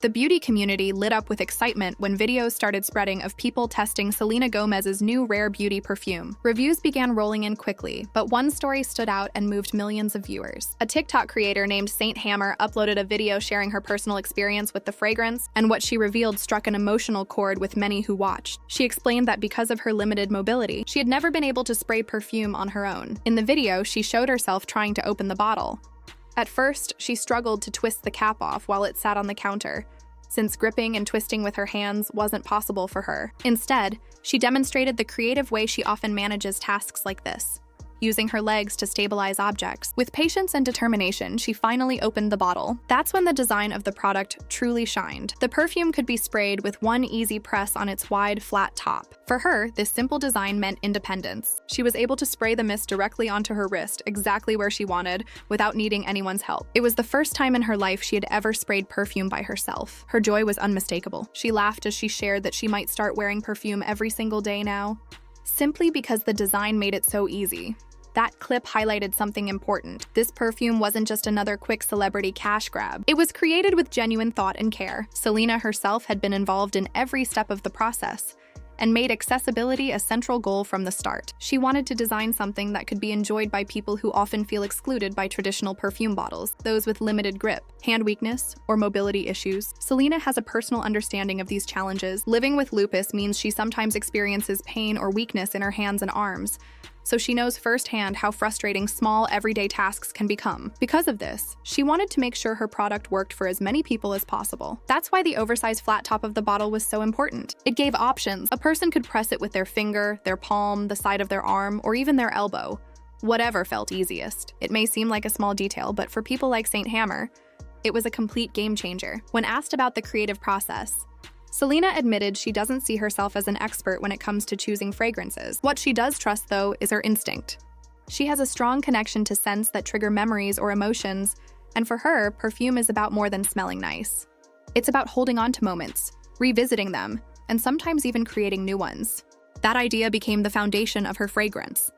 The beauty community lit up with excitement when videos started spreading of people testing Selena Gomez's new rare beauty perfume. Reviews began rolling in quickly, but one story stood out and moved millions of viewers. A TikTok creator named Saint Hammer uploaded a video sharing her personal experience with the fragrance, and what she revealed struck an emotional chord with many who watched. She explained that because of her limited mobility, she had never been able to spray perfume on her own. In the video, she showed herself trying to open the bottle. At first, she struggled to twist the cap off while it sat on the counter, since gripping and twisting with her hands wasn't possible for her. Instead, she demonstrated the creative way she often manages tasks like this, using her legs to stabilize objects. With patience and determination, she finally opened the bottle. That's when the design of the product truly shined. The perfume could be sprayed with one easy press on its wide, flat top. For her, this simple design meant independence. She was able to spray the mist directly onto her wrist, exactly where she wanted, without needing anyone's help. It was the first time in her life she had ever sprayed perfume by herself. Her joy was unmistakable. She laughed as she shared that she might start wearing perfume every single day now, simply because the design made it so easy. That clip highlighted something important. This perfume wasn't just another quick celebrity cash grab. It was created with genuine thought and care. Selena herself had been involved in every step of the process and made accessibility a central goal from the start. She wanted to design something that could be enjoyed by people who often feel excluded by traditional perfume bottles, those with limited grip, hand weakness, or mobility issues. Selena has a personal understanding of these challenges. Living with lupus means she sometimes experiences pain or weakness in her hands and arms, so she knows firsthand how frustrating small, everyday tasks can become. Because of this, she wanted to make sure her product worked for as many people as possible. That's why the oversized flat top of the bottle was so important. It gave options. A person could press it with their finger, their palm, the side of their arm, or even their elbow, whatever felt easiest. It may seem like a small detail, but for people like Saint Hammer, it was a complete game changer. When asked about the creative process, Selena admitted she doesn't see herself as an expert when it comes to choosing fragrances. What she does trust, though, is her instinct. She has a strong connection to scents that trigger memories or emotions, and for her, perfume is about more than smelling nice. It's about holding on to moments, revisiting them, and sometimes even creating new ones. That idea became the foundation of her fragrance.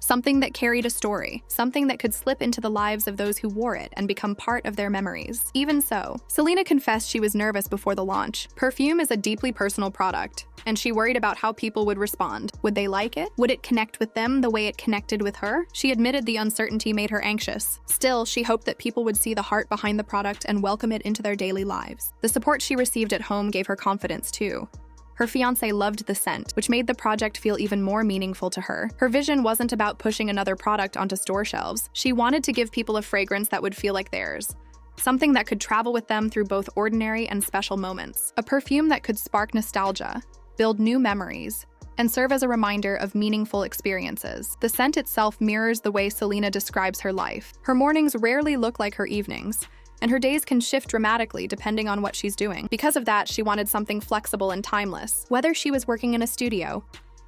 Something that carried a story, something that could slip into the lives of those who wore it and become part of their memories. Even so, Selena confessed she was nervous before the launch. Perfume is a deeply personal product, and she worried about how people would respond. Would they like it? Would it connect with them the way it connected with her? She admitted the uncertainty made her anxious. Still, she hoped that people would see the heart behind the product and welcome it into their daily lives. The support she received at home gave her confidence too. Her fiancé loved the scent, which made the project feel even more meaningful to her. Her vision wasn't about pushing another product onto store shelves. She wanted to give people a fragrance that would feel like theirs, something that could travel with them through both ordinary and special moments. A perfume that could spark nostalgia, build new memories, and serve as a reminder of meaningful experiences. The scent itself mirrors the way Selena describes her life. Her mornings rarely look like her evenings, and her days can shift dramatically depending on what she's doing. Because of that, she wanted something flexible and timeless. Whether she was working in a studio,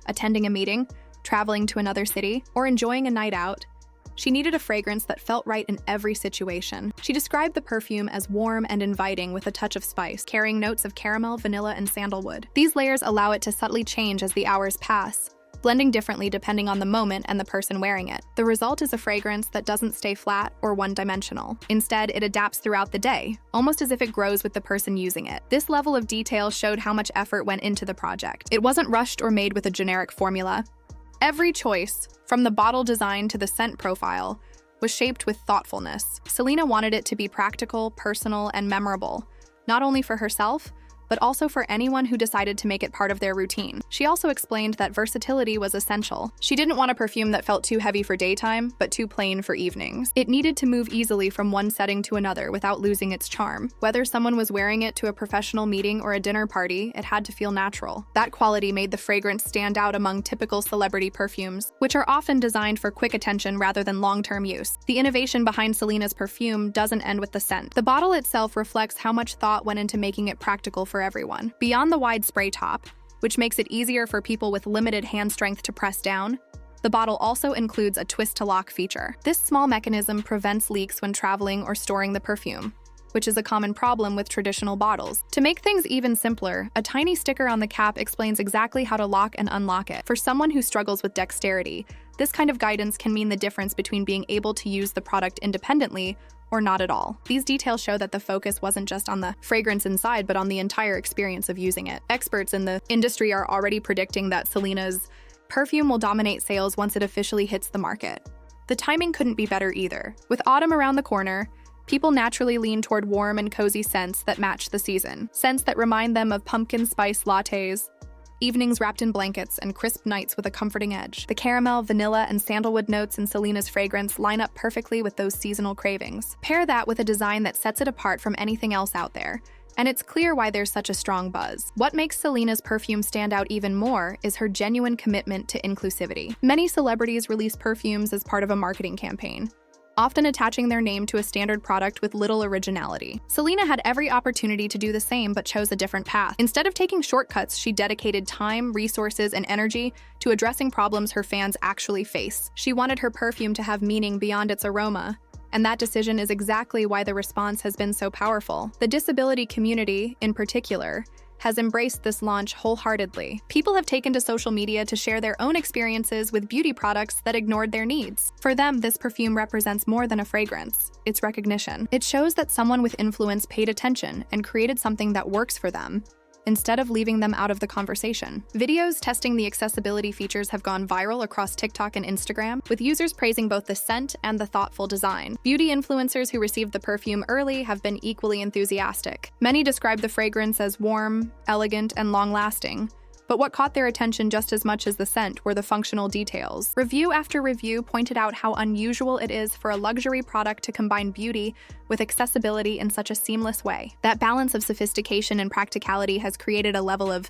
attending a meeting, traveling to another city, or enjoying a night out, she needed a fragrance that felt right in every situation. She described the perfume as warm and inviting with a touch of spice, carrying notes of caramel, vanilla, and sandalwood. These layers allow it to subtly change as the hours pass, blending differently depending on the moment and the person wearing it. The result is a fragrance that doesn't stay flat or one-dimensional. Instead, it adapts throughout the day, almost as if it grows with the person using it. This level of detail showed how much effort went into the project. It wasn't rushed or made with a generic formula. Every choice, from the bottle design to the scent profile, was shaped with thoughtfulness. Selena wanted it to be practical, personal, and memorable, not only for herself, but also for anyone who decided to make it part of their routine. She also explained that versatility was essential. She didn't want a perfume that felt too heavy for daytime, but too plain for evenings. It needed to move easily from one setting to another without losing its charm. Whether someone was wearing it to a professional meeting or a dinner party, it had to feel natural. That quality made the fragrance stand out among typical celebrity perfumes, which are often designed for quick attention rather than long-term use. The innovation behind Selena's perfume doesn't end with the scent. The bottle itself reflects how much thought went into making it practical for everyone. Beyond the wide spray top, which makes it easier for people with limited hand strength to press down, the bottle also includes a twist-to-lock feature. This small mechanism prevents leaks when traveling or storing the perfume, which is a common problem with traditional bottles. To make things even simpler, a tiny sticker on the cap explains exactly how to lock and unlock it. For someone who struggles with dexterity, this kind of guidance can mean the difference between being able to use the product independently or not at all. These details show that the focus wasn't just on the fragrance inside, but on the entire experience of using it. Experts in the industry are already predicting that Selena's perfume will dominate sales once it officially hits the market. The timing couldn't be better either. With autumn around the corner, people naturally lean toward warm and cozy scents that match the season. Scents that remind them of pumpkin spice lattes, evenings wrapped in blankets, and crisp nights with a comforting edge. The caramel, vanilla, and sandalwood notes in Selena's fragrance line up perfectly with those seasonal cravings. Pair that with a design that sets it apart from anything else out there, and it's clear why there's such a strong buzz. What makes Selena's perfume stand out even more is her genuine commitment to inclusivity. Many celebrities release perfumes as part of a marketing campaign, often attaching their name to a standard product with little originality. Selena had every opportunity to do the same but chose a different path. Instead of taking shortcuts, she dedicated time, resources, and energy to addressing problems her fans actually face. She wanted her perfume to have meaning beyond its aroma, and that decision is exactly why the response has been so powerful. The disability community, in particular, has embraced this launch wholeheartedly. People have taken to social media to share their own experiences with beauty products that ignored their needs. For them, this perfume represents more than a fragrance. It's recognition. It shows that someone with influence paid attention and created something that works for them, instead of leaving them out of the conversation. Videos testing the accessibility features have gone viral across TikTok and Instagram, with users praising both the scent and the thoughtful design. Beauty influencers who received the perfume early have been equally enthusiastic. Many describe the fragrance as warm, elegant, and long-lasting, but what caught their attention just as much as the scent were the functional details. Review after review pointed out how unusual it is for a luxury product to combine beauty with accessibility in such a seamless way. That balance of sophistication and practicality has created a level of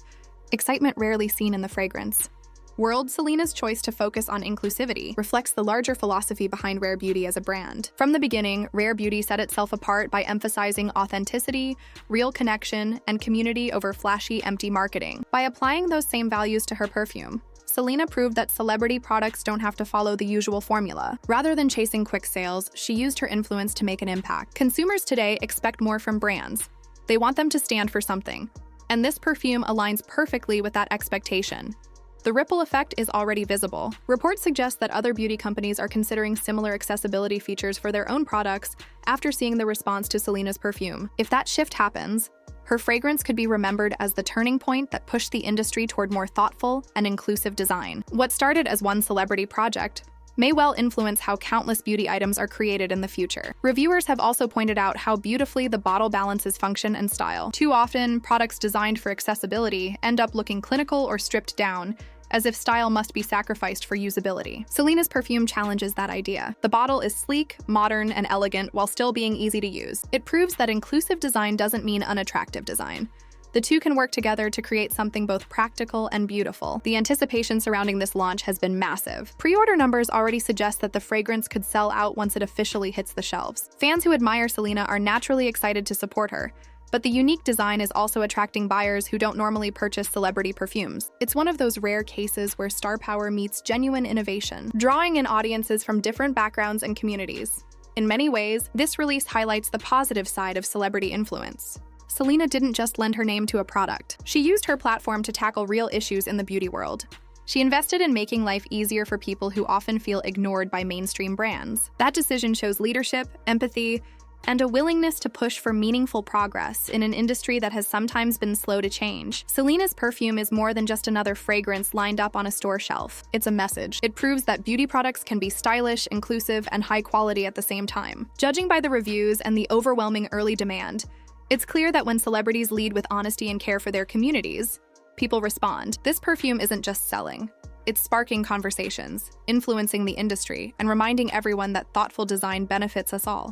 excitement rarely seen in the fragrance world. Selena's choice to focus on inclusivity reflects the larger philosophy behind Rare Beauty as a brand. From the beginning, Rare Beauty set itself apart by emphasizing authenticity, real connection, and community over flashy, empty marketing. By applying those same values to her perfume, Selena proved that celebrity products don't have to follow the usual formula. Rather than chasing quick sales, she used her influence to make an impact. Consumers today expect more from brands. They want them to stand for something, and this perfume aligns perfectly with that expectation. The ripple effect is already visible. Reports suggest that other beauty companies are considering similar accessibility features for their own products after seeing the response to Selena's perfume. If that shift happens, her fragrance could be remembered as the turning point that pushed the industry toward more thoughtful and inclusive design. What started as one celebrity project may well influence how countless beauty items are created in the future. Reviewers have also pointed out how beautifully the bottle balances function and style. Too often, products designed for accessibility end up looking clinical or stripped down, as if style must be sacrificed for usability. Selena's perfume challenges that idea. The bottle is sleek, modern, and elegant while still being easy to use. It proves that inclusive design doesn't mean unattractive design. The two can work together to create something both practical and beautiful. The anticipation surrounding this launch has been massive. Pre-order numbers already suggest that the fragrance could sell out once it officially hits the shelves. Fans who admire Selena are naturally excited to support her, but the unique design is also attracting buyers who don't normally purchase celebrity perfumes. It's one of those rare cases where star power meets genuine innovation, drawing in audiences from different backgrounds and communities. In many ways, this release highlights the positive side of celebrity influence. Selena didn't just lend her name to a product. She used her platform to tackle real issues in the beauty world. She invested in making life easier for people who often feel ignored by mainstream brands. That decision shows leadership, empathy, and a willingness to push for meaningful progress in an industry that has sometimes been slow to change. Selena's perfume is more than just another fragrance lined up on a store shelf. It's a message. It proves that beauty products can be stylish, inclusive, and high quality at the same time. Judging by the reviews and the overwhelming early demand, it's clear that when celebrities lead with honesty and care for their communities, people respond. This perfume isn't just selling. It's sparking conversations, influencing the industry, and reminding everyone that thoughtful design benefits us all.